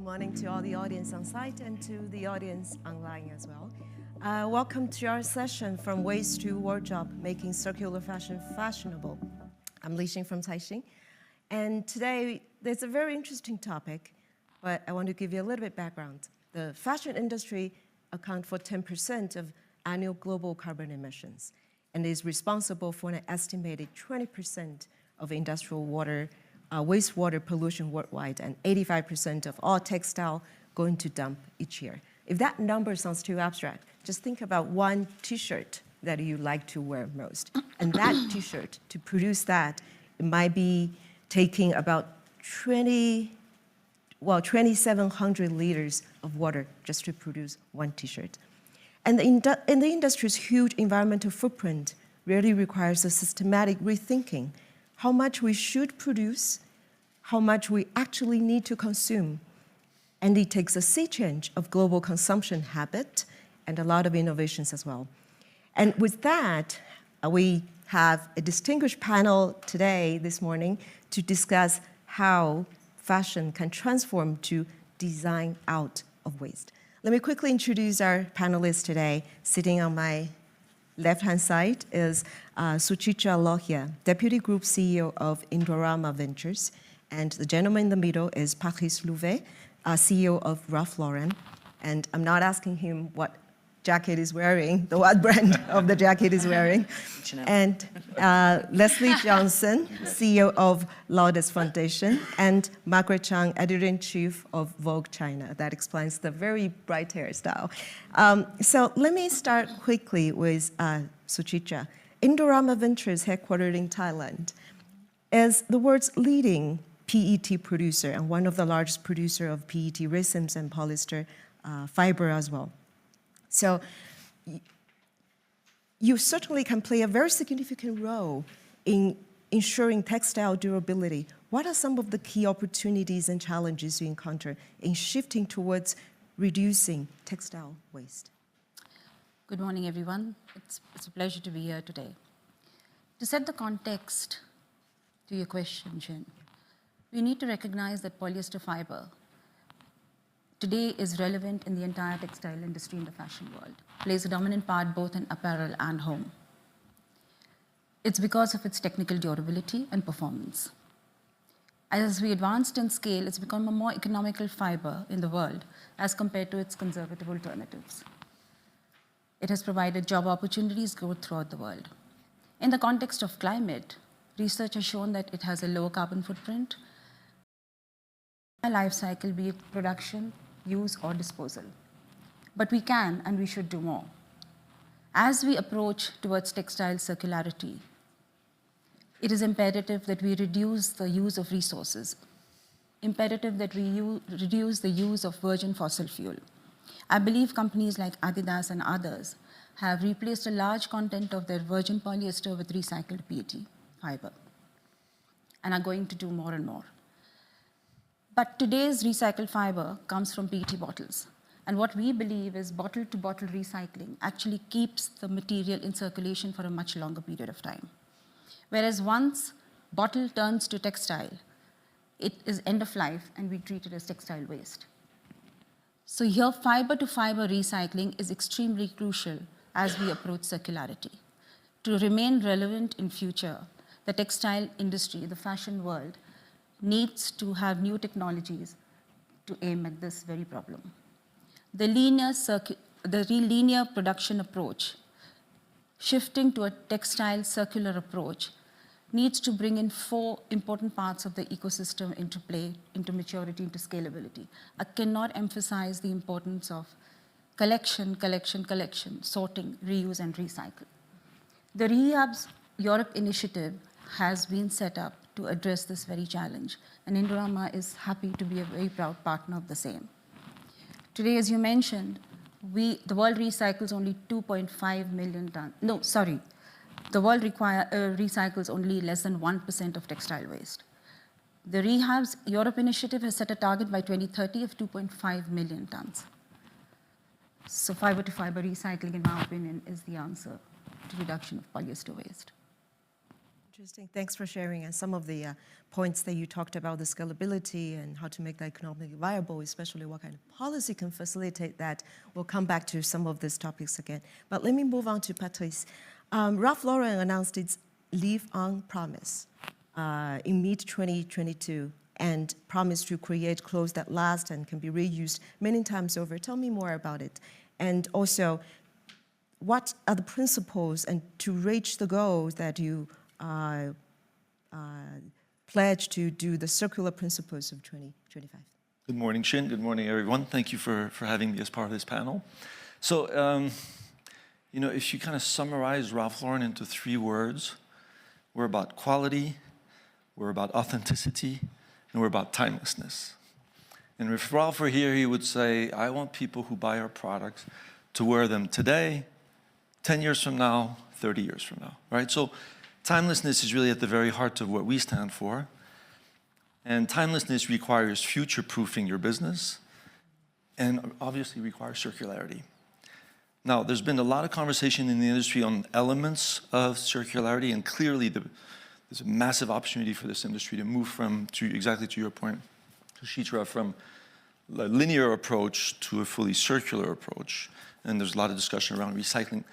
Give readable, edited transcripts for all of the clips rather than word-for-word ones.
morning to all the audience on site and to the audience online as well. Welcome to our session from Waste to Wardrobe, Making Circular Fashion Fashionable. I'm Lixin from Caixin. And today, there's a very interesting topic, but I want to give you a little bit background. The fashion industry accounts for 10% of annual global carbon emissions and is responsible for an estimated 20% of industrial wastewater pollution worldwide and 85% of all textile going to dump each year. If that number sounds too abstract, just think about one T-shirt that you like to wear most. And that T-shirt, to produce that, it might be taking about 2,700 liters of water just to produce one T-shirt. And the industry's huge environmental footprint really requires a systematic rethinking how much we should produce, how much we actually need to consume. And it takes a sea change of global consumption habit and a lot of innovations as well. And with that, we have a distinguished panel today, this morning, to discuss how fashion can transform to design out of waste. Let me quickly introduce our panelists today. Sitting on my left-hand side is Suchitra Lohia, Deputy Group CEO of Indorama Ventures. And the gentleman in the middle is Patrice Louvet, CEO of Ralph Lauren. And I'm not asking him what jacket is wearing, what brand of the jacket is wearing. And Leslie Johnson, CEO of Laudes Foundation, and Margaret Chang, Editor-in-Chief of Vogue China. That explains the very bright hairstyle. So let me start quickly with Suchitra. Indorama Ventures, headquartered in Thailand, is the world's leading PET producer and one of the largest producers of PET resins and polyester fiber as well. So you certainly can play a very significant role in ensuring textile durability. What are some of the key opportunities and challenges you encounter in shifting towards reducing textile waste? Good morning, everyone. It's a pleasure to be here today. To set the context to your question, Jen, we need to recognize that polyester fiber today is relevant in the entire textile industry in the fashion world, plays a dominant part both in apparel and home. It's because of its technical durability and performance. As we advanced in scale, it's become a more economical fiber in the world as compared to its conservative alternatives. It has provided job opportunities growth throughout the world. In the context of climate, research has shown that it has a lower carbon footprint, a life cycle, be it production, use, or disposal. But we can and we should do more. As we approach towards textile circularity, it is imperative that we reduce the use of resources, imperative that we reduce the use of virgin fossil fuel. I believe companies like Adidas and others have replaced a large content of their virgin polyester with recycled PET fiber and are going to do more and more. But today's recycled fiber comes from PET bottles. And what we believe is bottle-to-bottle recycling actually keeps the material in circulation for a much longer period of time. Whereas once bottle turns to textile, it is end of life and we treat it as textile waste. So here, fiber-to-fiber recycling is extremely crucial as we approach circularity. To remain relevant in future, the textile industry, the fashion world, needs to have new technologies to aim at this very problem. The linear production approach, shifting to a textile circular approach, needs to bring in 4 important parts of the ecosystem into play, into maturity, into scalability. I cannot emphasize the importance of collection, sorting, reuse, and recycle. The Rehab's Europe initiative has been set up to address this very challenge, and Indorama is happy to be a very proud partner of the same. Today, as you mentioned, the world recycles only 2.5 million tons. No, sorry. The world recycles only less than 1% of textile waste. The Rehab's Europe initiative has set a target by 2030 of 2.5 million tons. So fiber-to-fiber recycling, in my opinion, is the answer to reduction of polyester waste. Interesting. Thanks for sharing. And some of the points that you talked about, the scalability and how to make that economically viable, especially what kind of policy can facilitate that. We'll come back to some of these topics again. But let me move on to Patrice. Ralph Lauren announced its Live On promise in mid-2022 and promised to create clothes that last and can be reused many times over. Tell me more about it. And also, what are the principles and to reach the goals that you pledge to do the circular principles of 2025? Good morning, Shin. Good morning, everyone. Thank you for having me as part of this panel. So, you know, if you kind of summarize Ralph Lauren into 3 words, we're about quality, we're about authenticity, and we're about timelessness. And if Ralph were here, he would say, I want people who buy our products to wear them today, 10 years from now, 30 years from now, right? So timelessness is really at the very heart of what we stand for. And timelessness requires future-proofing your business and obviously requires circularity. Now, there's been a lot of conversation in the industry on elements of circularity, and clearly there's a massive opportunity for this industry to move exactly to your point, Suchitra, from a linear approach to a fully circular approach. And there's a lot of discussion around recycling.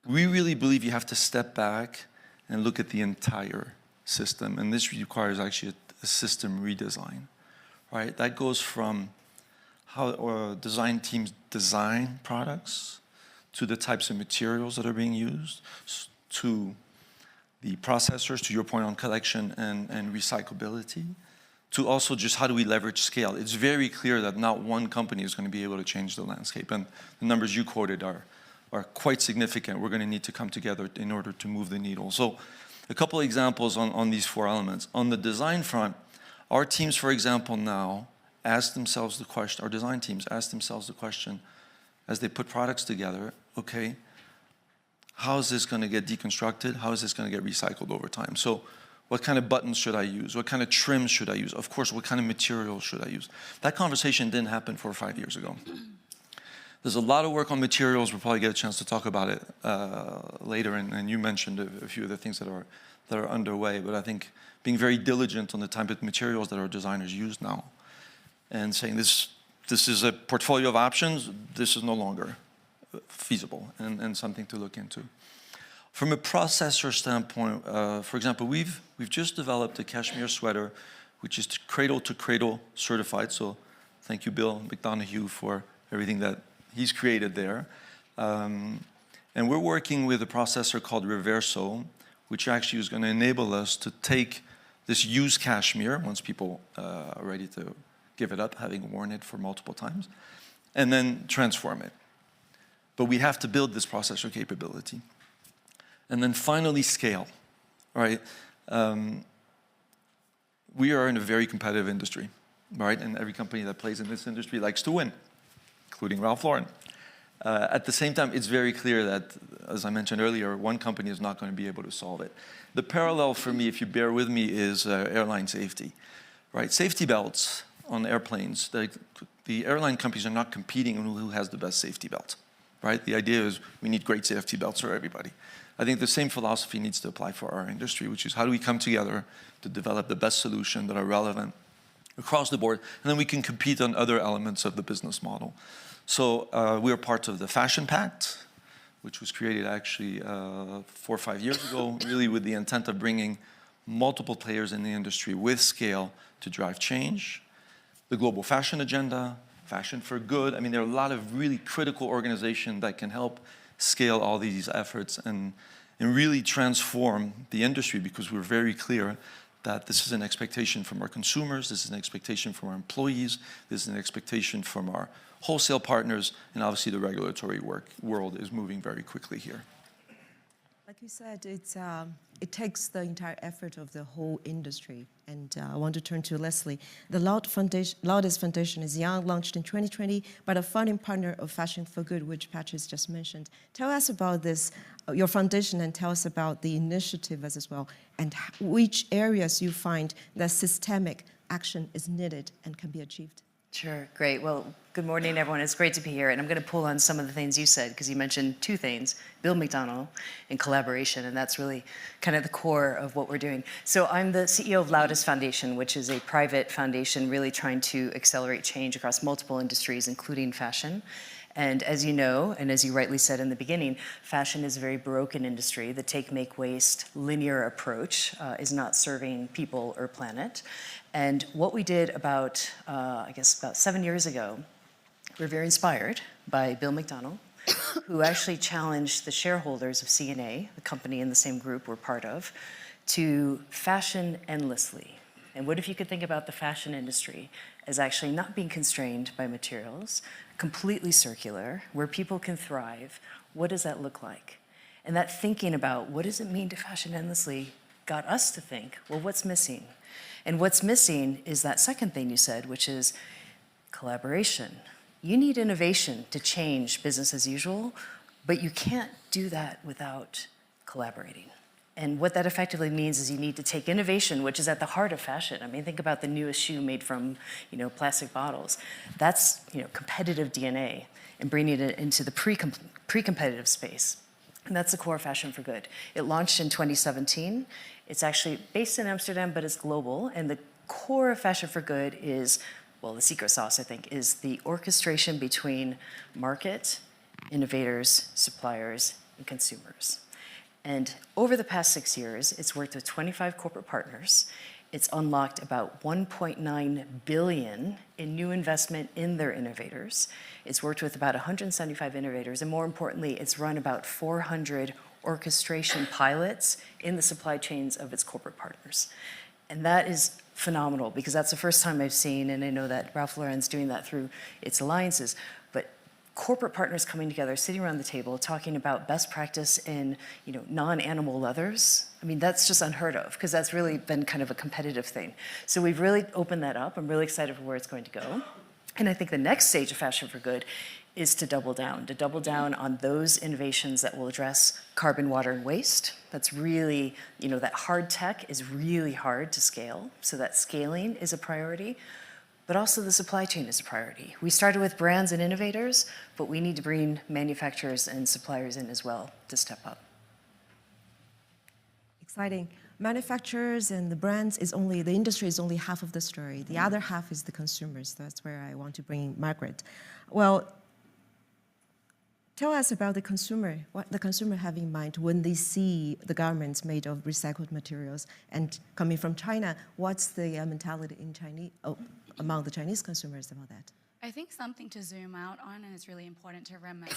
We really believe you have to step back and look at the entire system. And this requires actually a system redesign, right? That goes from how design teams design products, to the types of materials that are being used, to the processors, to your point on collection and recyclability, to also just how do we leverage scale. It's very clear that not one company is going to be able to change the landscape. And the numbers you quoted are quite significant. We're going to need to come together in order to move the needle. So a couple of examples on these 4 elements. On the design front, our teams, for example, now ask themselves the question, our design teams ask themselves the question, as they put products together, okay, how is this going to get deconstructed? How is this going to get recycled over time? So what kind of buttons should I use? What kind of trims should I use? Of course, what kind of materials should I use? That conversation didn't happen 4 or 5 years ago. There's a lot of work on materials. We'll probably get a chance to talk about it later, and you mentioned a few of the things that are underway, but I think being very diligent on the type of materials that our designers use now and saying this is a portfolio of options, this is no longer feasible and something to look into. From a processor standpoint, for example, we've just developed a cashmere sweater, which is cradle-to-cradle certified. So thank you, Bill McDonough, for everything that he's created there. And we're working with a processor called Reverso, which actually is going to enable us to take this used cashmere, once people are ready to give it up, having worn it for multiple times, and then transform it. But we have to build this processor capability. And then finally, scale, right? We are in a very competitive industry, right? And every company that plays in this industry likes to win, including Ralph Lauren. At the same time, it's very clear that, as I mentioned earlier, one company is not going to be able to solve it. The parallel for me, if you bear with me, is airline safety, right? Safety belts on airplanes, the airline companies are not competing on who has the best safety belt, right? The idea is we need great safety belts for everybody. I think the same philosophy needs to apply for our industry, which is how do we come together to develop the best solution that are relevant across the board, and then we can compete on other elements of the business model. So we are part of the Fashion Pact, which was created actually 4 or 5 years ago, really with the intent of bringing multiple players in the industry with scale to drive change. The Global Fashion Agenda, Fashion for Good. I mean, there are a lot of really critical organizations that can help scale all these efforts and really transform the industry, because we're very clear that this is an expectation from our consumers, this is an expectation from our employees, this is an expectation from our wholesale partners, and obviously the regulatory world is moving very quickly here. Like you said, it takes the entire effort of the whole industry. And I want to turn to Leslie. The Loudest Foundation is young, launched in 2020, but a funding partner of Fashion for Good, which Patrice just mentioned. Tell us about this, your foundation, and tell us about the initiative as well, and which areas you find that systemic action is needed and can be achieved. Sure, great. Well, good morning, everyone. It's great to be here. And I'm going to pull on some of the things you said, because you mentioned two things, Bill McDonnell and collaboration, and that's really kind of the core of what we're doing. So I'm the CEO of Loudest Foundation, which is a private foundation really trying to accelerate change across multiple industries, including fashion. And as you know, and as you rightly said in the beginning, fashion is a very broken industry. The take, make, waste, linear approach is not serving people or planet. And what we did about 7 years ago, we were very inspired by Bill McDonnell, who actually challenged the shareholders of C&A, the company in the same group we're part of, to fashion endlessly. And what if you could think about the fashion industry as actually not being constrained by materials, completely circular, where people can thrive? What does that look like? And that thinking about what does it mean to fashion endlessly got us to think, well, what's missing? And what's missing is that second thing you said, which is collaboration. You need innovation to change business as usual, but you can't do that without collaborating. And what that effectively means is you need to take innovation, which is at the heart of fashion. I mean, think about the newest shoe made from, plastic bottles. That's, competitive DNA, and bringing it into the pre-competitive space. And that's the core of Fashion for Good. It launched in 2017. It's actually based in Amsterdam, but it's global. And the core of Fashion for Good is, well, the secret sauce, I think, is the orchestration between market, innovators, suppliers, and consumers. And over the past 6 years, it's worked with 25 corporate partners. It's unlocked about $1.9 billion in new investment in their innovators. It's worked with about 175 innovators, and more importantly, it's run about 400 orchestration pilots in the supply chains of its corporate partners. And that is phenomenal, because that's the first time I've seen, and I know that Ralph Lauren's doing that through its alliances, but corporate partners coming together, sitting around the table, talking about best practice in non-animal leathers. I mean, that's just unheard of, because that's really been kind of a competitive thing. So we've really opened that up. I'm really excited for where it's going to go. And I think the next stage of Fashion for Good is to double down on those innovations that will address carbon, water, and waste. That's really, that hard tech is really hard to scale, so that scaling is a priority. But also the supply chain is a priority. We started with brands and innovators, but we need to bring manufacturers and suppliers in as well to step up. Exciting. Manufacturers and the brands the industry is only half of the story. The other half is the consumers. That's where I want to bring Margaret. Well, tell us about the consumer, what the consumer have in mind when they see the garments made of recycled materials and coming from China. What's the mentality among the Chinese consumers about that? I think something to zoom out on, and it's really important to remember,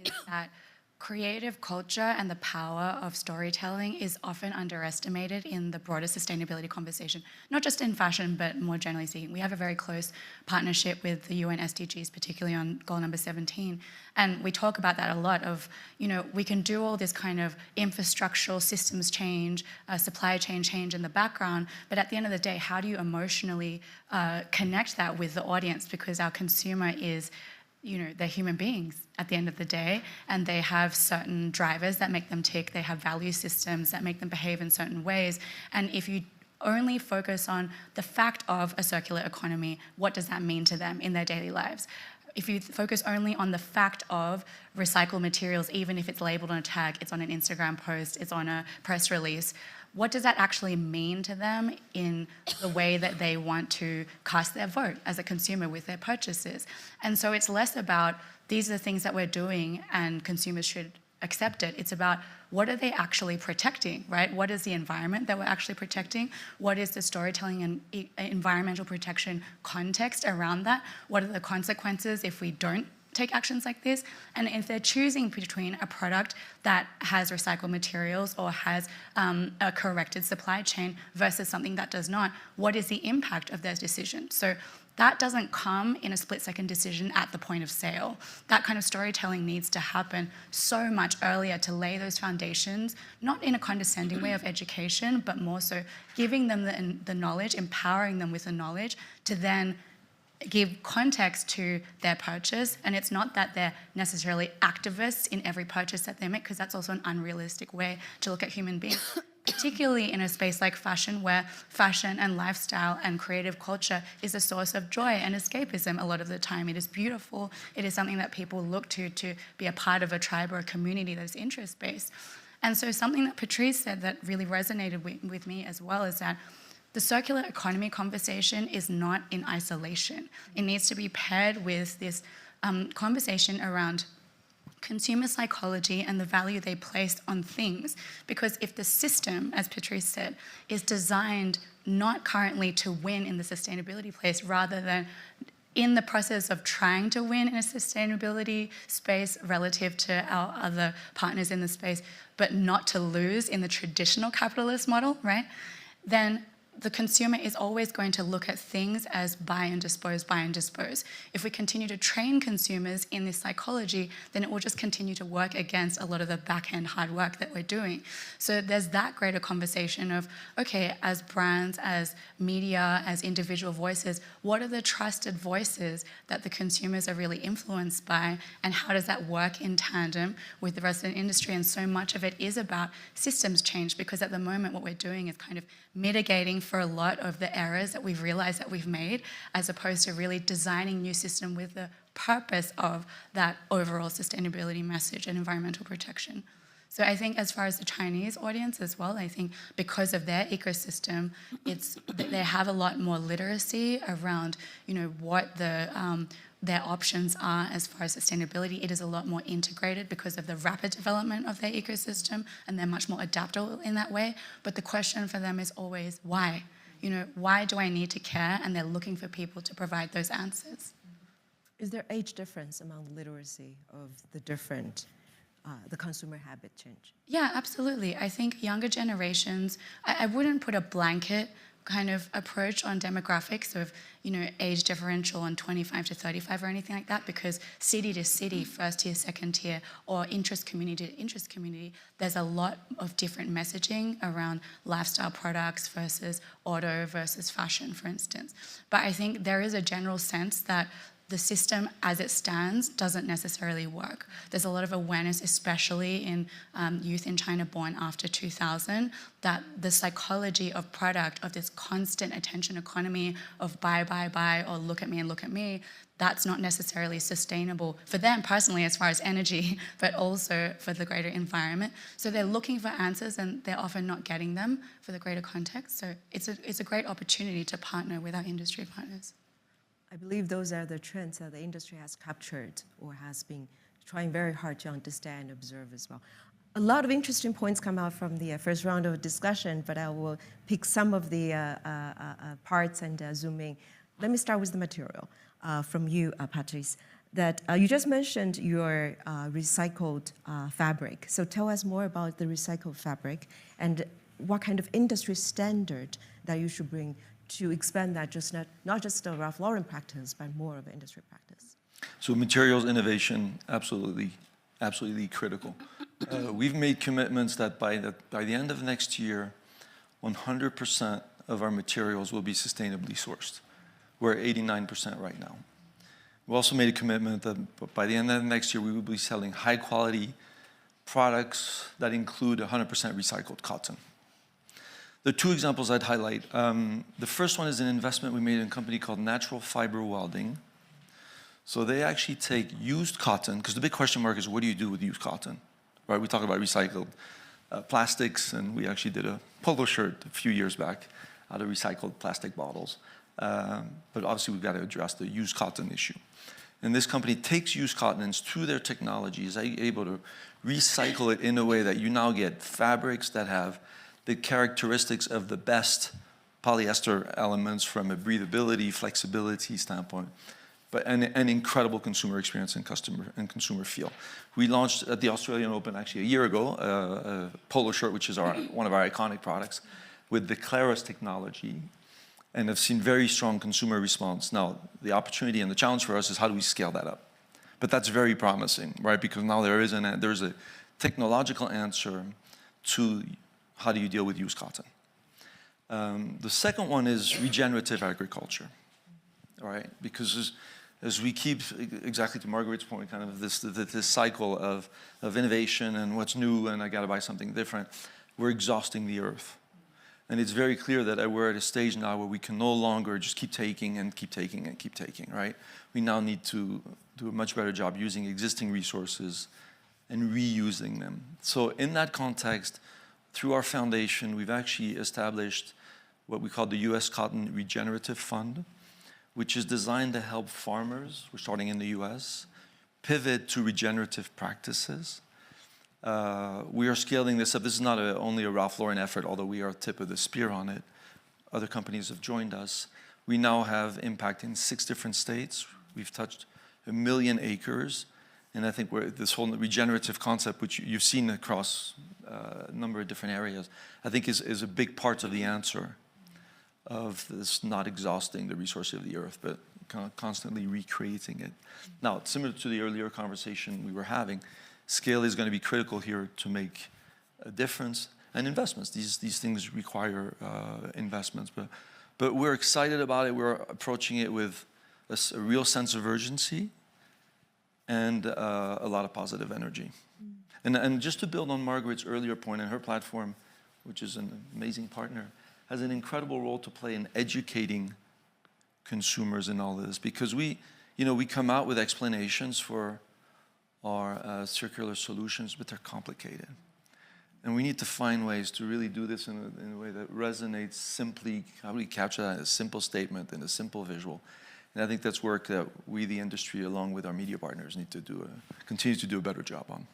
is that creative culture and the power of storytelling is often underestimated in the broader sustainability conversation, not just in fashion, but more generally speaking. We have a very close partnership with the UN SDGs, particularly on goal number 17. And we talk about that a lot of, we can do all this kind of infrastructural systems change, supply chain change in the background, but at the end of the day, how do you emotionally connect that with the audience? Because our consumer is, they're human beings at the end of the day, and they have certain drivers that make them tick. They have value systems that make them behave in certain ways. And if you only focus on the fact of a circular economy, what does that mean to them in their daily lives? If you focus only on the fact of recycled materials, even if it's labeled on a tag, it's on an Instagram post, it's on a press release, what does that actually mean to them in the way that they want to cast their vote as a consumer with their purchases? And so it's less about these are the things that we're doing and consumers should accept it. It's about what are they actually protecting, right? What is the environment that we're actually protecting? What is the storytelling and environmental protection context around that? What are the consequences if we don't take actions like this? And if they're choosing between a product that has recycled materials or has a corrected supply chain versus something that does not, what is the impact of their decision? So that doesn't come in a split-second decision at the point of sale. That kind of storytelling needs to happen so much earlier to lay those foundations, not in a condescending way of education, but more so giving them the knowledge, empowering them with the knowledge to then give context to their purchase. And it's not that they're necessarily activists in every purchase that they make, because that's also an unrealistic way to look at human beings. particularly in a space like fashion, where fashion and lifestyle and creative culture is a source of joy and escapism a lot of the time. It is beautiful. It is something that people look to be a part of a tribe or a community that is interest-based. And so something that Patrice said that really resonated with me as well is that the circular economy conversation is not in isolation. It needs to be paired with this conversation around consumer psychology and the value they place on things. Because if the system, as Patrice said, is designed not currently to win in the sustainability place, rather than in the process of trying to win in a sustainability space relative to our other partners in the space, but not to lose in the traditional capitalist model, right? Then the consumer is always going to look at things as buy and dispose, buy and dispose. If we continue to train consumers in this psychology, then it will just continue to work against a lot of the back-end hard work that we're doing. So there's that greater conversation of, okay, as brands, as media, as individual voices, what are the trusted voices that the consumers are really influenced by, and how does that work in tandem with the rest of the industry? And so much of it is about systems change, because at the moment what we're doing is kind of mitigating for a lot of the errors that we've realized that we've made, as opposed to really designing new system with the purpose of that overall sustainability message and environmental protection. So I think as far as the Chinese audience as well, I think because of their ecosystem, they have a lot more literacy around, what their options are as far as sustainability. It is a lot more integrated because of the rapid development of their ecosystem, and they're much more adaptable in that way. But the question for them is always, why? Why do I need to care? And they're looking for people to provide those answers. Is there age difference among literacy of the different, the consumer habit change? Yeah, absolutely. I think younger generations, I wouldn't put a blanket kind of approach on demographics of, age differential on 25 to 35 or anything like that, because city to city, first tier, second tier, or interest community to interest community, there's a lot of different messaging around lifestyle products versus auto versus fashion, for instance. But I think there is a general sense that the system as it stands doesn't necessarily work. There's a lot of awareness, especially in youth in China born after 2000, that the psychology of product, of this constant attention economy of buy, buy, buy, or look at me and look at me, that's not necessarily sustainable for them personally as far as energy, but also for the greater environment. So they're looking for answers, and they're often not getting them for the greater context. So it's a great opportunity to partner with our industry partners. I believe those are the trends that the industry has captured or has been trying very hard to understand and observe as well. A lot of interesting points come out from the first round of discussion, but I will pick some of the parts and zoom in. Let me start with the material from you, Patrice. That you just mentioned your recycled fabric. So tell us more about the recycled fabric and what kind of industry standard that you should bring to expand that, not just the Ralph Lauren practice, but more of an industry practice. So materials innovation, absolutely critical. We've made commitments that by the end of next year, 100% of our materials will be sustainably sourced. We're at 89% right now. We also made a commitment that by the end of next year, we will be selling high quality products that include 100% recycled cotton. The two examples I'd highlight. The first one is an investment we made in a company called Natural Fiber Welding. So they actually take used cotton, because the big question mark is, what do you do with used cotton? Right? We talk about recycled plastics, and we actually did a polo shirt a few years back out of recycled plastic bottles. But obviously, we've got to address the used cotton issue. And this company takes used cotton and through their technology is able to recycle it in a way that you now get fabrics that have the characteristics of the best polyester elements from a breathability, flexibility standpoint, but an incredible consumer experience and consumer feel. We launched at the Australian Open actually a year ago a polo shirt, which is one of our iconic products, with the Claris technology, and have seen very strong consumer response. Now, the opportunity and the challenge for us is how do we scale that up? But that's very promising, right? Because now there's a technological answer to how do you deal with used cotton. The second one is regenerative agriculture, right? Because as we keep, exactly to Margaret's point, kind of this cycle of innovation and what's new and I got to buy something different, we're exhausting the earth. And it's very clear that we're at a stage now where we can no longer just keep taking and keep taking and keep taking, right? We now need to do a much better job using existing resources and reusing them. So in that context, through our foundation, we've actually established what we call the U.S. Cotton Regenerative Fund, which is designed to help farmers, we're starting in the U.S., pivot to regenerative practices. We are scaling this up. This is not only a Ralph Lauren effort, although we are tip of the spear on it. Other companies have joined us. We now have impact in 6 different states. We've touched 1 million acres. And I think this whole regenerative concept, which you've seen across a number of different areas, I think is a big part of the answer of this not exhausting the resources of the earth, but constantly recreating it. Now, similar to the earlier conversation we were having, scale is going to be critical here to make a difference, and investments. These things require investments, but we're excited about it. We're approaching it with a real sense of urgency and a lot of positive energy. And just to build on Margaret's earlier point, and her platform, which is an amazing partner, has an incredible role to play in educating consumers in all of this, because we come out with explanations for our circular solutions, but they're complicated. And we need to find ways to really do this in a way that resonates simply. How do we capture that in a simple statement, in a simple visual? And I think that's work that we, the industry, along with our media partners, need to continue to do a better job on.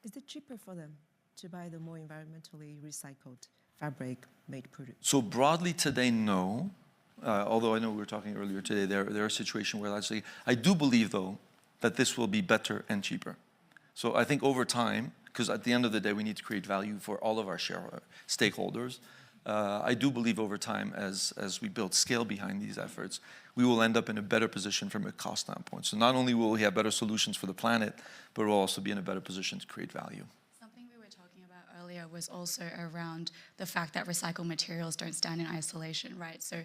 Is it cheaper for them to buy the more environmentally recycled fabric made product? So broadly today, no. Although I know we were talking earlier today, there are situations where I'd say, I do believe, though, that this will be better and cheaper. So I think over time, because at the end of the day, we need to create value for all of our stakeholders, I do believe over time, as we build scale behind these efforts, we will end up in a better position from a cost standpoint. So not only will we have better solutions for the planet, but we'll also be in a better position to create value. Something we were talking about earlier was also around the fact that recycled materials don't stand in isolation, right? So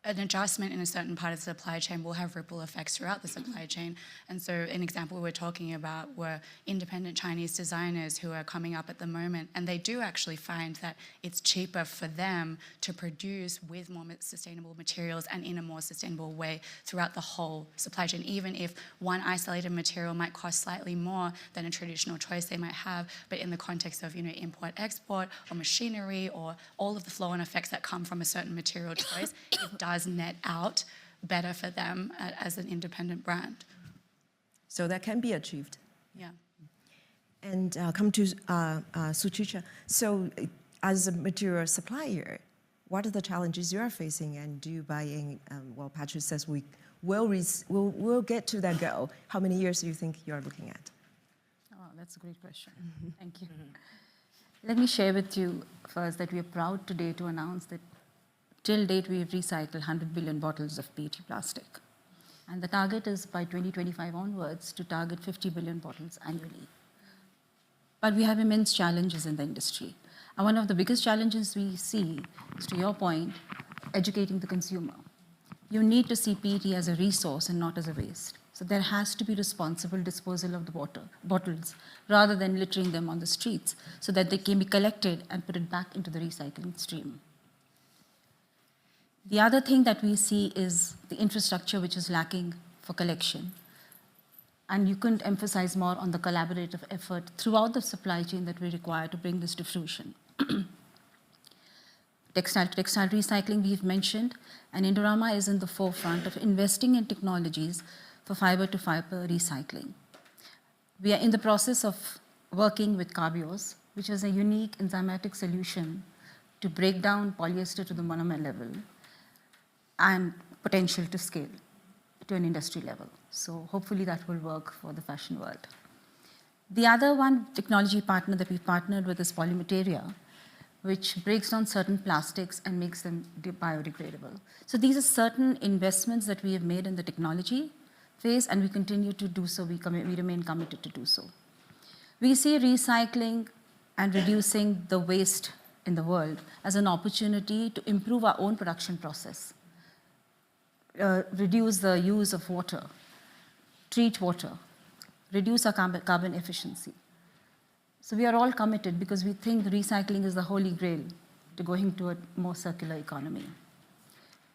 an adjustment in a certain part of the supply chain will have ripple effects throughout the supply chain. And so an example we're talking about were independent Chinese designers who are coming up at the moment, and they do actually find that it's cheaper for them to produce with more sustainable materials and in a more sustainable way throughout the whole supply chain, even if one isolated material might cost slightly more than a traditional choice they might have, but in the context of, import-export or machinery or all of the flow-on effects that come from a certain material choice, it does net out better for them as an independent brand. So that can be achieved. Yeah. And come to Suchicha. So as a material supplier, what are the challenges you are facing, and do you buy in? Well, Patrick says we'll get to that goal. How many years do you think you are looking at? Oh, that's a great question. Thank you. Let me share with you first that we are proud today to announce that till date, we have recycled 100 billion bottles of PET plastic. And the target is by 2025 onwards to target 50 billion bottles annually. But we have immense challenges in the industry. And one of the biggest challenges we see is, to your point, educating the consumer. You need to see PET as a resource and not as a waste. So there has to be responsible disposal of the bottles rather than littering them on the streets, so that they can be collected and put it back into the recycling stream. The other thing that we see is the infrastructure which is lacking for collection. And you couldn't emphasize more on the collaborative effort throughout the supply chain that we require to bring this to fruition. Textile to textile recycling we've mentioned, and Indorama is in the forefront of investing in technologies for fiber to fiber recycling. We are in the process of working with Carbios, which is a unique enzymatic solution to break down polyester to the monomer level, and potential to scale to an industry level. So hopefully that will work for the fashion world. The other one technology partner that we've partnered with is Polymateria, which breaks down certain plastics and makes them biodegradable. So these are certain investments that we have made in the technology phase, and we continue to do so. We remain committed to do so. We see recycling and reducing the waste in the world as an opportunity to improve our own production process. Reduce the use of water, treat water, reduce our carbon efficiency. So we are all committed because we think recycling is the holy grail to going to a more circular economy.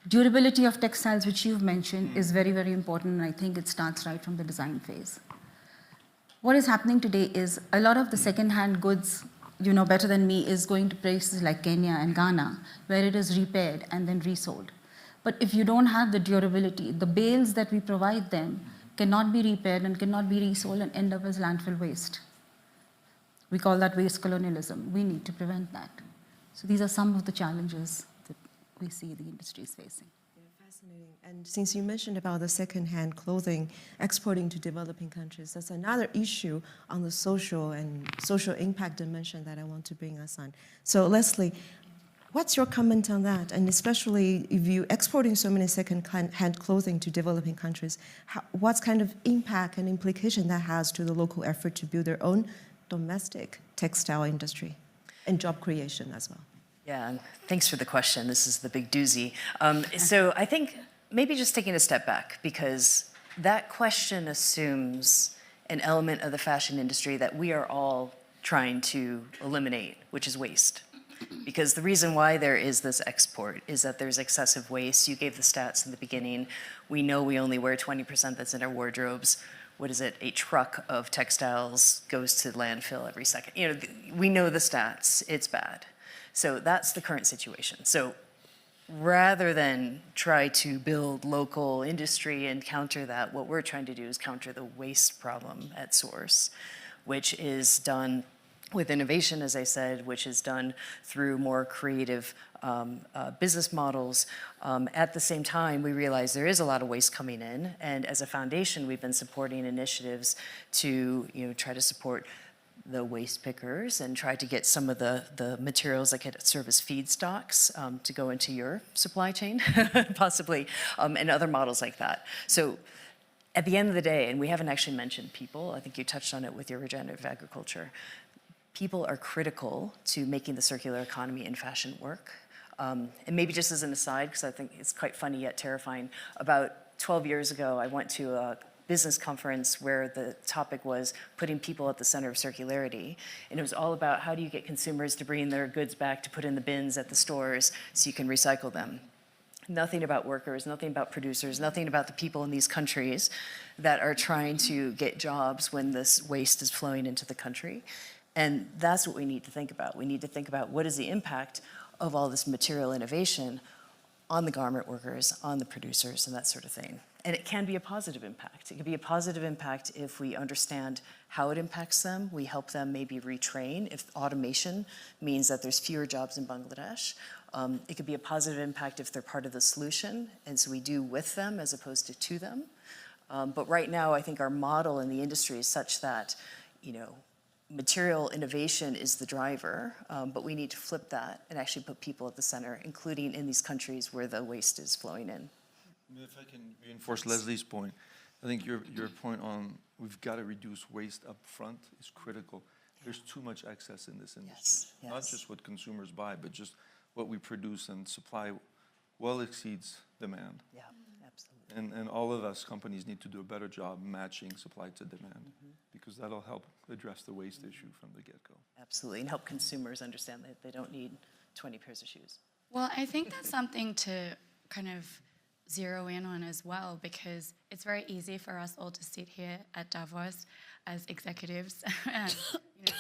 Durability of textiles, which you've mentioned, is very, very important, and I think it starts right from the design phase. What is happening today is a lot of the second-hand goods, you know better than me, is going to places like Kenya and Ghana, where it is repaired and then resold. But if you don't have the durability, the bales that we provide them cannot be repaired and cannot be resold and end up as landfill waste. We call that waste colonialism. We need to prevent that. So these are some of the challenges that we see the industry is facing. Fascinating. And since you mentioned about the second-hand clothing exporting to developing countries, that's another issue on the social and social impact dimension that I want to bring us on. So Leslie, what's your comment on that? And especially if you're exporting so many second-hand clothing to developing countries, what kind of impact and implication that has to the local effort to build their own domestic textile industry and job creation as well? Yeah, thanks for the question. This is the big doozy. So I think maybe just taking a step back, because that question assumes an element of the fashion industry that we are all trying to eliminate, which is waste. Because the reason why there is this export is that there's excessive waste. You gave the stats in the beginning. We know we only wear 20% that's in our wardrobes. What is it? A truck of textiles goes to landfill every second. You know, we know the stats. It's bad. So that's the current situation. So rather than try to build local industry and counter that, what we're trying to do is counter the waste problem at source, which is done with innovation, as I said, which is done through more creative business models. At the same time, we realize there is a lot of waste coming in, and as a foundation, we've been supporting initiatives to try to support the waste pickers and try to get some of the materials that could serve as feedstocks to go into your supply chain, possibly, and other models like that. So at the end of the day, and we haven't actually mentioned people, I think you touched on it with your regenerative agriculture, people are critical to making the circular economy in fashion work. And maybe just as an aside, because I think it's quite funny yet terrifying, about 12 years ago, I went to a business conference where the topic was putting people at the center of circularity. And it was all about how do you get consumers to bring their goods back to put in the bins at the stores so you can recycle them. Nothing about workers, nothing about producers, nothing about the people in these countries that are trying to get jobs when this waste is flowing into the country. And that's what we need to think about. We need to think about what is the impact of all this material innovation on the garment workers, on the producers, and that sort of thing. And it can be a positive impact. It can be a positive impact if we understand how it impacts them. We help them maybe retrain. If automation means that there's fewer jobs in Bangladesh, it could be a positive impact if they're part of the solution. And so we do with them as opposed to them. But right now, I think our model in the industry is such that, material innovation is the driver, but we need to flip that and actually put people at the center, including in these countries where the waste is flowing in. If I can reinforce Leslie's point, I think your point on we've got to reduce waste up front is critical. There's too much excess in this industry. Yes. Not just what consumers buy, but just what we produce and supply well exceeds demand. Yeah, absolutely. And all of us companies need to do a better job matching supply to demand, because that'll help address the waste issue from the get-go. Absolutely, and help consumers understand that they don't need 20 pairs of shoes. Well, I think that's something to kind of zero in on as well, because it's very easy for us all to sit here at Davos as executives and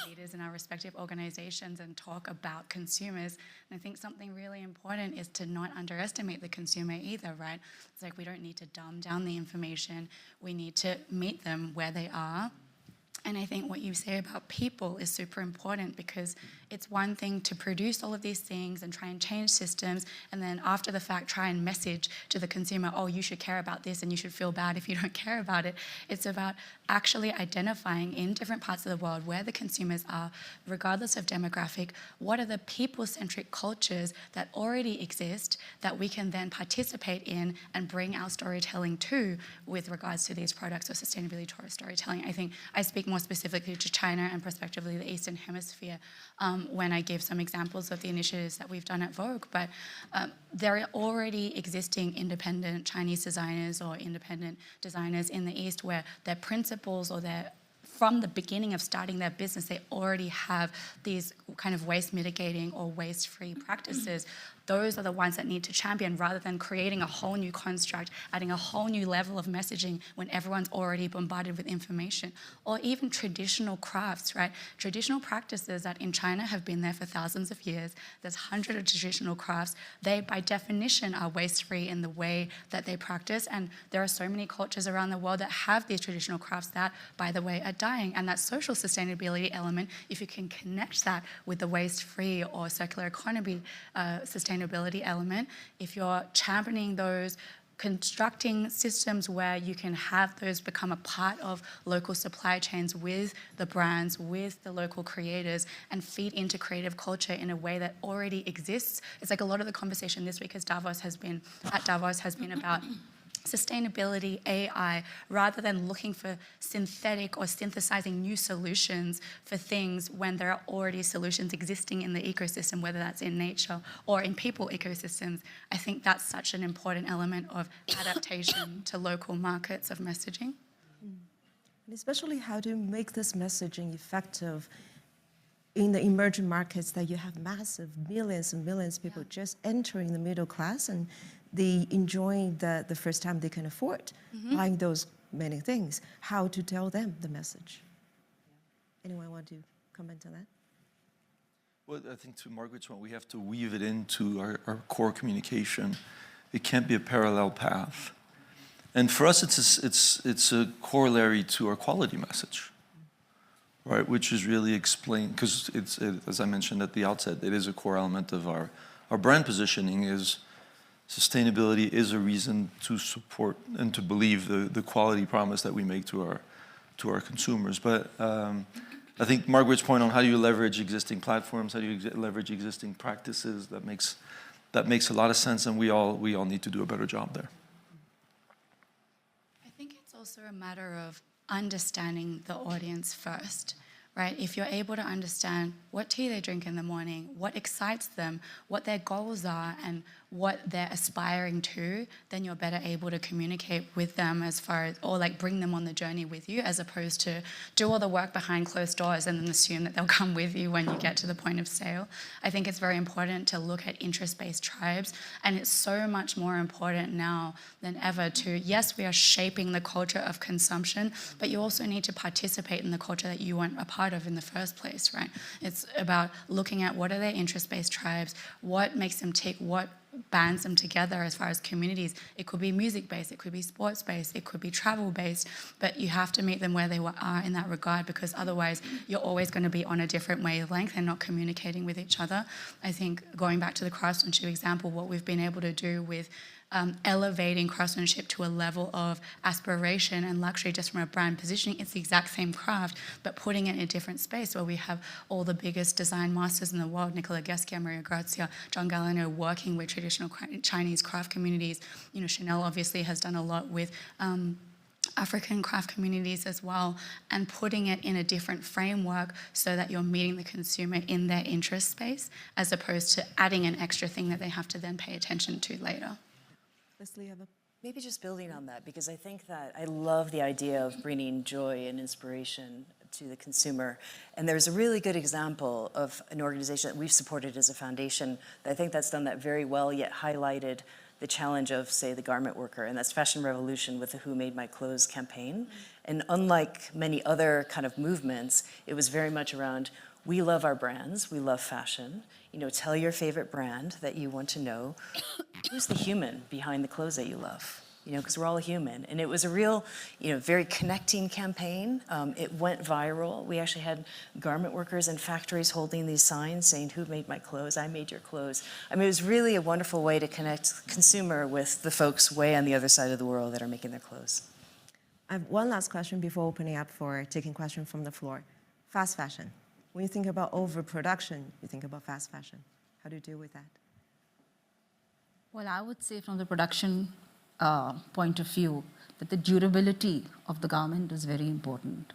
leaders in our respective organizations and talk about consumers. And I think something really important is to not underestimate the consumer either, right? It's like we don't need to dumb down the information. We need to meet them where they are. And I think what you say about people is super important, because it's one thing to produce all of these things and try and change systems, and then after the fact try and message to the consumer, oh, you should care about this and you should feel bad if you don't care about it. It's about actually identifying in different parts of the world where the consumers are, regardless of demographic, what are the people-centric cultures that already exist that we can then participate in and bring our storytelling to with regards to these products or sustainability tourist storytelling. I think I speak more specifically to China and prospectively the Eastern Hemisphere when I give some examples of the initiatives that we've done at Vogue, but there are already existing independent Chinese designers or independent designers in the East where their principles or their from the beginning of starting their business, they already have these kind of waste mitigating or waste-free practices. Those are the ones that need to champion, rather than creating a whole new construct, adding a whole new level of messaging when everyone's already bombarded with information. Or even traditional crafts, right? Traditional practices that in China have been there for thousands of years. There's hundreds of traditional crafts. They, by definition, are waste-free in the way that they practice. And there are so many cultures around the world that have these traditional crafts that, by the way, are dying. And that social sustainability element, if you can connect that with the waste-free or circular economy sustainability element, if you're championing those, constructing systems where you can have those become a part of local supply chains with the brands, with the local creators, and feed into creative culture in a way that already exists. It's like a lot of the conversation this week at Davos has been about sustainability, AI, rather than looking for synthetic or synthesizing new solutions for things when there are already solutions existing in the ecosystem, whether that's in nature or in people ecosystems. I think that's such an important element of adaptation to local markets of messaging. And especially how to make this messaging effective in the emerging markets that you have massive millions and millions of people just entering the middle class, and they enjoying the first time they can afford buying those many things. How to tell them the message? Anyone want to comment on that? Well, I think to Margaret's point, we have to weave it into our core communication. It can't be a parallel path. And for us, it's a corollary to our quality message, right? Which is really explained, because as I mentioned at the outset, it is a core element of our brand positioning. Is sustainability is a reason to support and to believe the quality promise that we make to our consumers. But I think Margaret's point on how do you leverage existing platforms, how do you leverage existing practices, that makes a lot of sense, and we all need to do a better job there. I think it's also a matter of understanding the audience first, right? If you're able to understand what tea they drink in the morning, what excites them, what their goals are, and what they're aspiring to, then you're better able to communicate with them as far as, or like bring them on the journey with you, as opposed to do all the work behind closed doors and then assume that they'll come with you when you get to the point of sale. I think it's very important to look at interest-based tribes, and it's so much more important now than ever to, yes, we are shaping the culture of consumption, but you also need to participate in the culture that you weren't a part of in the first place, right? It's about looking at what are their interest-based tribes, what makes them tick, what bands them together as far as communities. It could be music-based, it could be sports-based, it could be travel-based, but you have to meet them where they are in that regard, because otherwise you're always going to be on a different wavelength and not communicating with each other. I think going back to the craftsmanship example, what we've been able to do with elevating craftsmanship to a level of aspiration and luxury just from a brand positioning. It's the exact same craft, but putting it in a different space where we have all the biggest design masters in the world, Nicola Geskia, Maria Grazia, John Galliano, working with traditional Chinese craft communities. You know, Chanel obviously has done a lot with African craft communities as well, and putting it in a different framework so that you're meeting the consumer in their interest space, as opposed to adding an extra thing that they have to then pay attention to later. Maybe just building on that, because I think that I love the idea of bringing joy and inspiration to the consumer. And there's a really good example of an organization that we've supported as a foundation that I think that's done that very well, yet highlighted the challenge of, say, the garment worker, and that's Fashion Revolution with the Who Made My Clothes campaign. And unlike many other kind of movements, it was very much around, we love our brands, we love fashion. You know, tell your favorite brand that you want to know who's the human behind the clothes that you love. You know, because we're all human. And it was a real, you know, very connecting campaign. It went viral. We actually had garment workers in factories holding these signs saying, who made my clothes? I made your clothes. I mean, it was really a wonderful way to connect consumer with the folks way on the other side of the world that are making their clothes. I have one last question before opening up for taking questions from the floor. Fast fashion. When you think about overproduction, you think about fast fashion. How do you deal with that? Well, I would say from the production point of view that the durability of the garment is very important.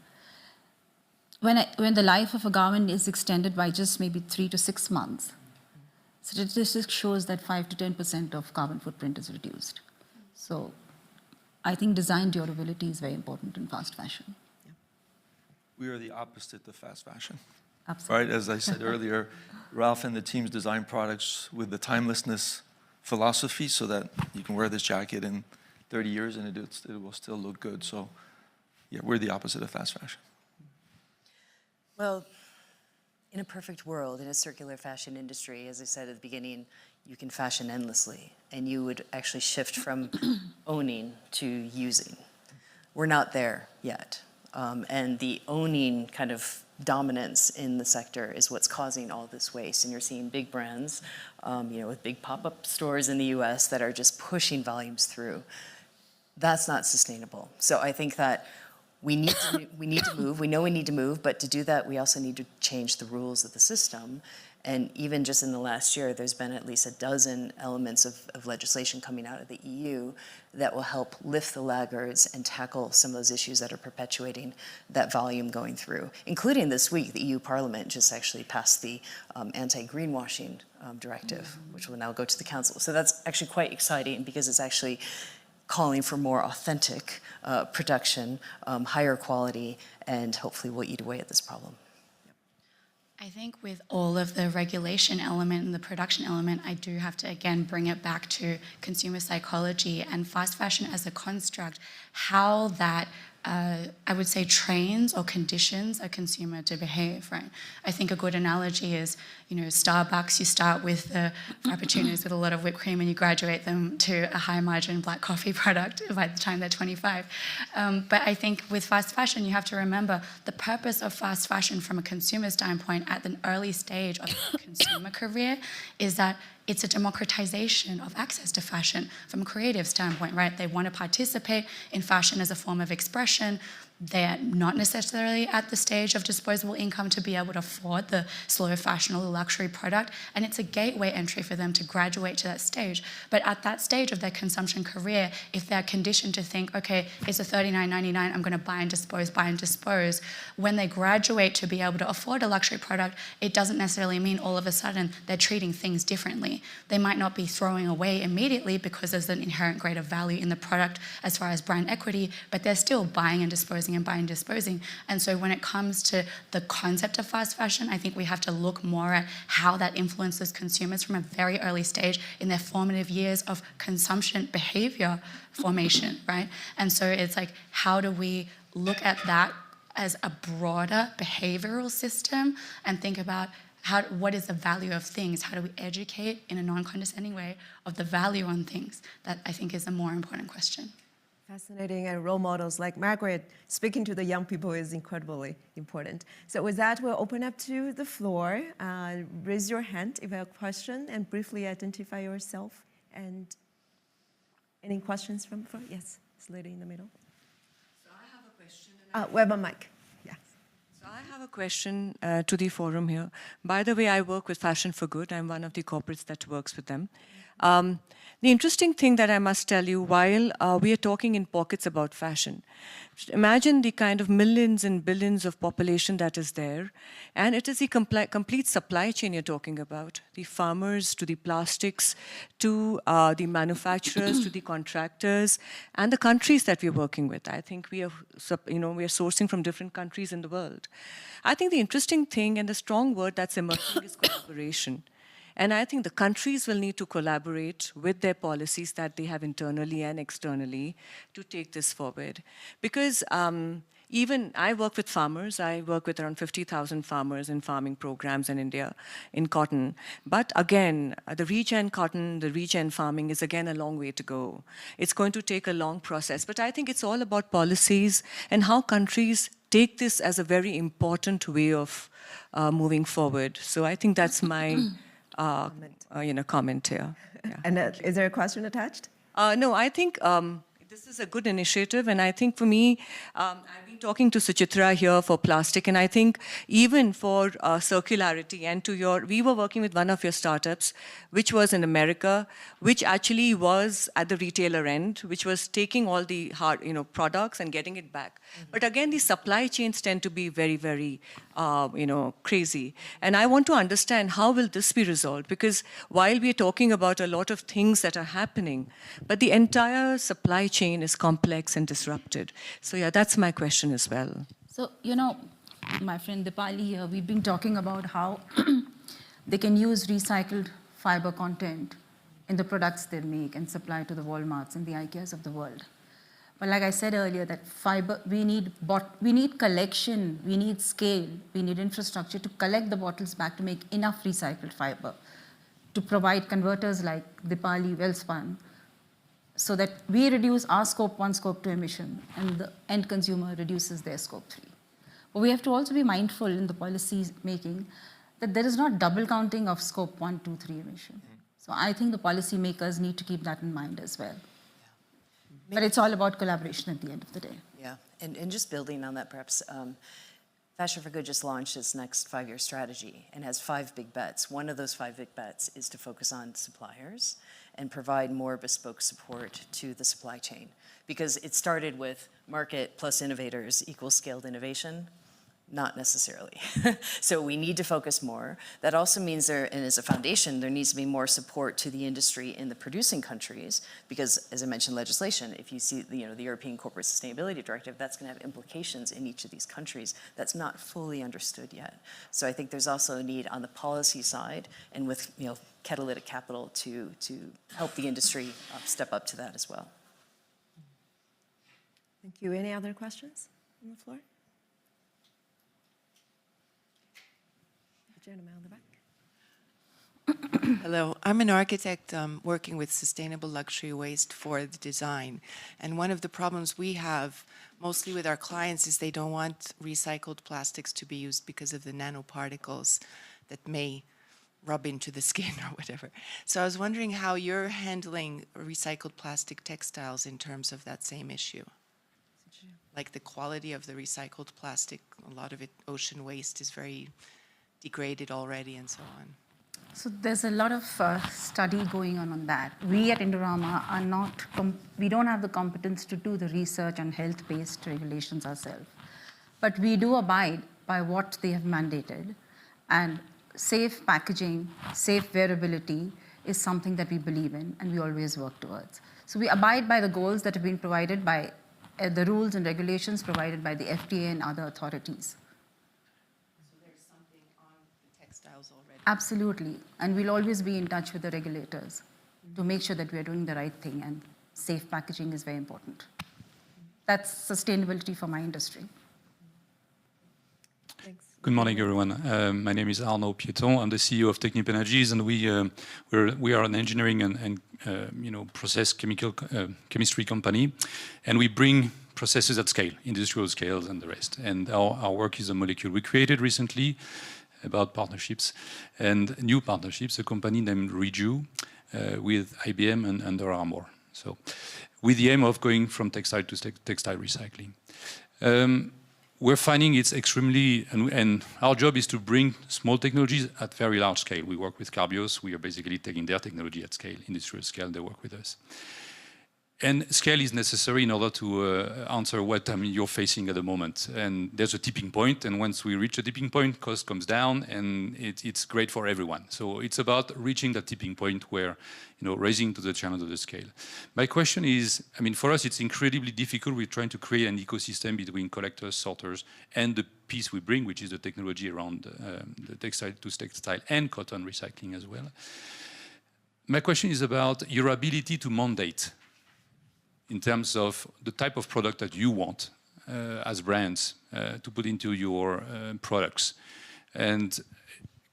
When the life of a garment is extended by just maybe 3 to 6 months, statistics shows that 5 to 10% of carbon footprint is reduced. So I think design durability is very important in fast fashion. we are the opposite of fast fashion. Absolutely. Right, as I said earlier, Ralph and the teams design products with the timelessness philosophy so that you can wear this jacket in 30 years and it will still look good. So yeah, we're the opposite of fast fashion. Well, in a perfect world, in a circular fashion industry, as I said at the beginning, you can fashion endlessly, and you would actually shift from owning to using. We're not there yet. And the owning kind of dominance in the sector is what's causing all this waste. And you're seeing big brands, with big pop-up stores in the US that are just pushing volumes through. That's not sustainable. So I think that we need to move. We know we need to move, but to do that, we also need to change the rules of the system. And even just in the last year, there's been at least a dozen elements of legislation coming out of the EU that will help lift the laggards and tackle some of those issues that are perpetuating that volume going through. Including this week, the EU Parliament just actually passed the anti-greenwashing directive, which will now go to the Council. So that's actually quite exciting because it's actually calling for more authentic production, higher quality, and hopefully we'll eat away at this problem. I think with all of the regulation element and the production element, I do have to again bring it back to consumer psychology and fast fashion as a construct, how that I would say trains or conditions a consumer to behave, right? I think a good analogy is, Starbucks, you start with the frappuccinos with a lot of whipped cream and you graduate them to a high margin black coffee product by the time they're 25. But I think with fast fashion, you have to remember the purpose of fast fashion from a consumer standpoint at an early stage of the consumer career is that it's a democratization of access to fashion from a creative standpoint, right? They want to participate in fashion as a form of expression. They're not necessarily at the stage of disposable income to be able to afford the slow fashion or the luxury product. And it's a gateway entry for them to graduate to that stage. But at that stage of their consumption career, if they're conditioned to think, okay, it's a $39.99, I'm going to buy and dispose, when they graduate to be able to afford a luxury product, it doesn't necessarily mean all of a sudden they're treating things differently. They might not be throwing away immediately because there's an inherent greater value in the product as far as brand equity, but they're still buying and disposing and buying and disposing. And so when it comes to the concept of fast fashion, I think we have to look more at how that influences consumers from a very early stage in their formative years of consumption behavior formation, right? And so it's like, how do we look at that as a broader behavioral system and think about what is the value of things? How do we educate in a non-condescending way of the value on things? That I think is a more important question. Fascinating, and role models like Margaret speaking to the young people is incredibly important. So with that, we'll open up to the floor. Raise your hand if you have a question and briefly identify yourself. And any questions from the floor? Yes, this lady in the middle. So I have a question. We have a mic. Yeah. So I have a question to the forum here. By the way, I work with Fashion for Good. I'm one of the corporates that works with them. The interesting thing that I must tell you, while we are talking in pockets about fashion, imagine the kind of millions and billions of population that is there, and it is the complete supply chain you're talking about, the farmers to the plastics, to the manufacturers, to the contractors, and the countries that we're working with. I think we are sourcing from different countries in the world. I think the interesting thing and the strong word that's emerging is collaboration. And I think the countries will need to collaborate with their policies that they have internally and externally to take this forward. Because even I work with farmers. I work with around 50,000 farmers in farming programs in India in cotton. But again, the regen cotton, the regen farming is again a long way to go. It's going to take a long process. But I think it's all about policies and how countries take this as a very important way of moving forward. So I think that's my comment here. Yeah. And is there a question attached? No, I think this is a good initiative, and I think for me, I've been talking to Suchitra here for plastic, and I think even for circularity and we were working with one of your startups, which was in America, which actually was at the retailer end, which was taking all the hard, products and getting it back. Mm-hmm. But again, the supply chains tend to be very, very, crazy. And I want to understand how will this be resolved? Because while we're talking about a lot of things that are happening, but the entire supply chain is complex and disrupted. So yeah, that's my question as well. So, my friend Dipali here, we've been talking about how they can use recycled fiber content in the products they make and supply to the Walmarts and the IKEAs of the world. But like I said earlier, that fiber, we need collection, we need scale, we need infrastructure to collect the bottles back to make enough recycled fiber, to provide converters like Dipali, Wellspun, so that we reduce our scope 1, scope 2 emission, and the end consumer reduces their scope 3. But we have to also be mindful in the policy making that there is not double counting of scope 1, 2, 3 emission. So I think the policy makers need to keep that in mind as well. But it's all about collaboration at the end of the day. Yeah, and just building on that, perhaps, Fashion for Good just launched its next 5-year strategy and has 5 big bets. One of those 5 big bets is to focus on suppliers and provide more bespoke support to the supply chain. Because it started with market plus innovators equals scaled innovation. Not necessarily. So we need to focus more. That also means there, and as a foundation, there needs to be more support to the industry in the producing countries, because as I mentioned, legislation, if you see the European Corporate Sustainability Directive, that's going to have implications in each of these countries that's not fully understood yet. So I think there's also a need on the policy side and with catalytic capital to help the industry step up to that as well. Thank you. Any other questions on the floor? Gentleman on the back. Hello, I'm an architect working with sustainable luxury waste for the design. And one of the problems we have mostly with our clients is they don't want recycled plastics to be used because of the nanoparticles that may rub into the skin or whatever. So I was wondering how you're handling recycled plastic textiles in terms of that same issue. Like the quality of the recycled plastic, a lot of it, ocean waste, is very degraded already and so on. So there's a lot of study going on that. We at Indorama are not, we don't have the competence to do the research on health-based regulations ourselves. But we do abide by what they have mandated. And safe packaging, safe wearability is something that we believe in and we always work towards. So we abide by the goals that have been provided by the rules and regulations provided by the FDA and other authorities. Already. Absolutely, and we'll always be in touch with the regulators to make sure that we are doing the right thing, and safe packaging is very important. That's sustainability for my industry. Thanks. Good morning, everyone. My name is Arnaud Pieton. I'm the CEO of Technip Energies, and we are an engineering and process chemistry company, and we bring processes at scale, industrial scales, and the rest. And our work is a molecule we created recently about partnerships and new partnerships, a company named Reju with IBM and Under Armour. So with the aim of going from textile to textile recycling. We're finding it's extremely, and our job is to bring small technologies at very large scale. We work with Carbios, we are basically taking their technology at scale, industrial scale, they work with us. And scale is necessary in order to answer what you're facing at the moment. And there's a tipping point, and once we reach a tipping point, cost comes down, and it's great for everyone. So it's about reaching that tipping point where, raising to the challenge of the scale. My question is, for us, it's incredibly difficult. We're trying to create an ecosystem between collectors, sorters, and the piece we bring, which is the technology around the textile to textile and cotton recycling as well. My question is about your ability to mandate in terms of the type of product that you want as brands to put into your products. And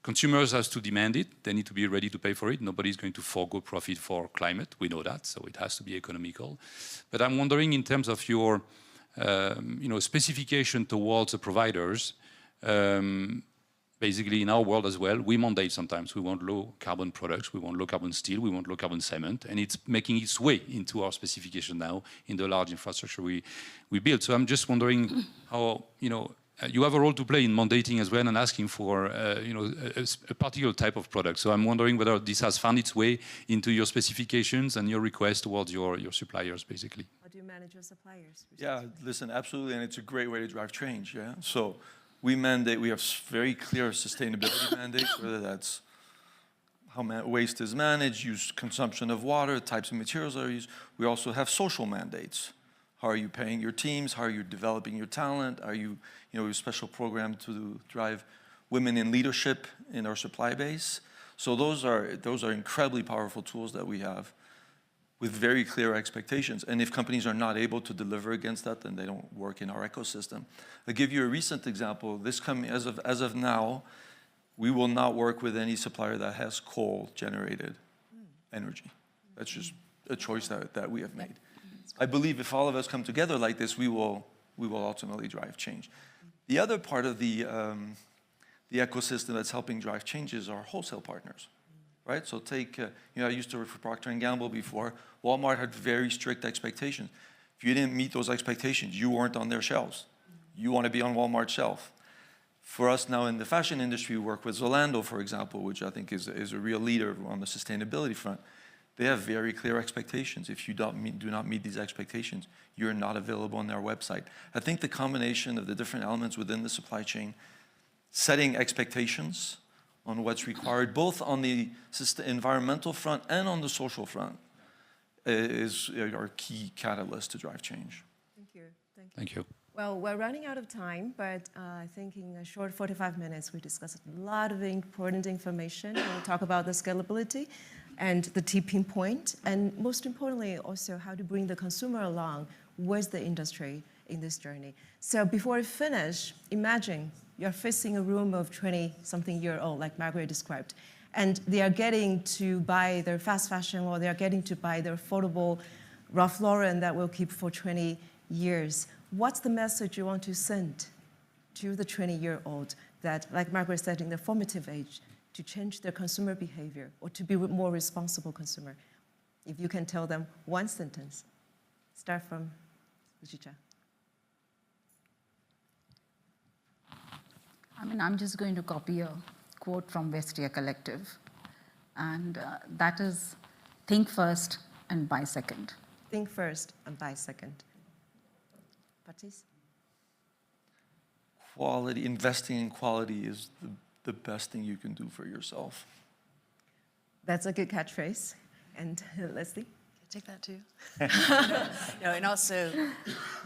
consumers have to demand it. They need to be ready to pay for it. Nobody's going to forego profit for climate. We know that, so it has to be economical. But I'm wondering in terms of your specification towards the providers, basically in our world as well, we mandate sometimes. We want low carbon products, we want low carbon steel, we want low carbon cement, and it's making its way into our specification now in the large infrastructure we build. So I'm just wondering how, you have a role to play in mandating as well and asking for, a particular type of product. So I'm wondering whether this has found its way into your specifications and your requests towards your suppliers, basically. How do you manage your suppliers? Yeah, listen, absolutely, and it's a great way to drive change, yeah? So we have very clear sustainability mandates, whether that's how waste is managed, consumption of water, types of materials are used. We also have social mandates. How are you paying your teams? How are you developing your talent? Are you, a special program to drive women in leadership in our supply base? So those are incredibly powerful tools that we have with very clear expectations. And if companies are not able to deliver against that, then they don't work in our ecosystem. I'll give you a recent example. As of now, we will not work with any supplier that has coal-generated energy. That's just a choice that we have made. I believe if all of us come together like this, we will ultimately drive change. The other part of the ecosystem that's helping drive change is our wholesale partners, right? So take, I used to work for Procter & Gamble before. Walmart had very strict expectations. If you didn't meet those expectations, you weren't on their shelves. You want to be on Walmart's shelf. For us now in the fashion industry, we work with Zalando, for example, which I think is a real leader on the sustainability front. They have very clear expectations. If you do not meet these expectations, you're not available on their website. I think the combination of the different elements within the supply chain, setting expectations on what's required, both on the environmental front and on the social front, is our key catalyst to drive change. Thank you. Thank you. Well, we're running out of time, but I think in a short 45 minutes, we discussed a lot of important information. We'll talk about the scalability and the tipping point, and most importantly, also how to bring the consumer along with the industry in this journey. So before we finish, imagine you're facing a room of 20-something-year-old, like Margaret described, and they are getting to buy their fast fashion, or they are getting to buy their affordable Ralph Lauren that will keep for 20 years. What's the message you want to send to the 20-year-old that, like Margaret said, in the formative age, to change their consumer behavior or to be a more responsible consumer? If you can tell them one sentence. Start from Suchicha. I'm just going to copy a quote from Vestia Collective, and that is, think first and buy second. Think first and buy second. Patrice? Quality, investing in quality is the best thing you can do for yourself. That's a good catchphrase. And Leslie? Take that too. And also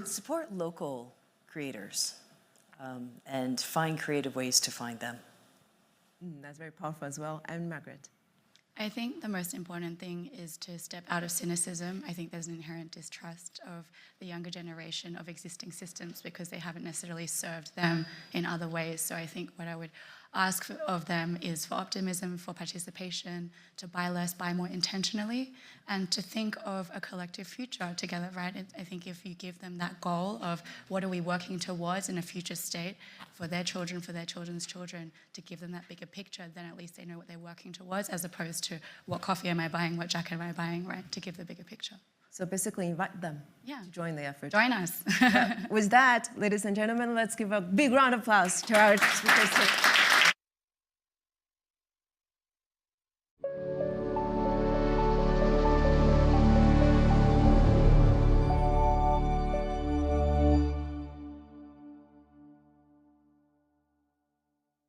support local creators and find creative ways to find them. That's very powerful as well. And Margaret? I think the most important thing is to step out of cynicism. I think there's an inherent distrust of the younger generation of existing systems because they haven't necessarily served them in other ways. So I think what I would ask of them is for optimism, for participation, to buy less, buy more intentionally, and to think of a collective future together, right? I think if you give them that goal of what are we working towards in a future state for their children, for their children's children, to give them that bigger picture, then at least they know what they're working towards, as opposed to what coffee am I buying, what jacket am I buying, right? To give the bigger picture. So basically invite them to join the effort. Join us. With that, ladies and gentlemen, let's give a big round of applause to our speakers.